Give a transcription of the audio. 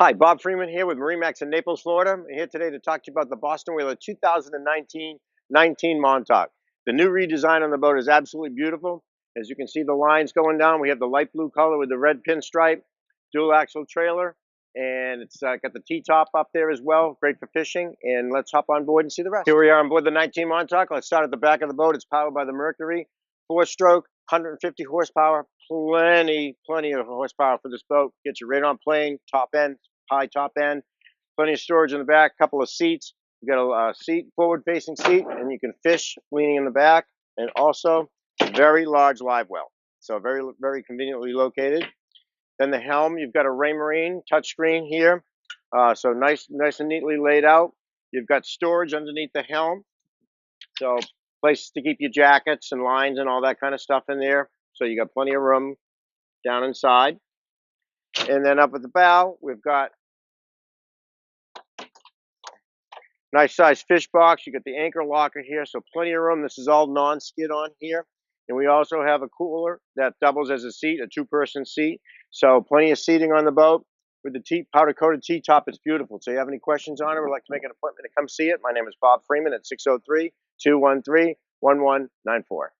Hi, Bob Freeman here with MarineMax in Naples, Florida. I'm here today to talk to you about the Boston Whaler 2019 Montauk. The new redesign on the boat is absolutely beautiful. As you can see the lines going down, we have the light blue color with the red pinstripe, dual axle trailer, and it's got the T-top up there as well. Great for fishing, and let's hop on board and see the rest. Here we are on board the 19 Montauk. Let's start at the back of the boat. It's powered by the Mercury, 4-stroke, 150 horsepower, plenty of horsepower for this boat. Get you right on plane, top end, high top end, plenty of storage in the back, couple of seats. You got a forward facing seat, and you can fish leaning in the back, and also a very large live well. So very conveniently located. Then the helm, you've got a Raymarine touchscreen here. So nice and neatly laid out. You've got storage underneath the helm. So places to keep your jackets and lines and all that kind of stuff in there. So you got plenty of room down inside. And then up at the bow, we've got nice size fish box. You got the anchor locker here, so plenty of room. This is all non-skid on here. And we also have a cooler that doubles as a seat, a two-person seat. So plenty of seating on the boat. With the powder-coated T-top, it's beautiful. So if you have any questions on it or would like to make an appointment to come see it, my name is Bob Freeman at 603-213-1194.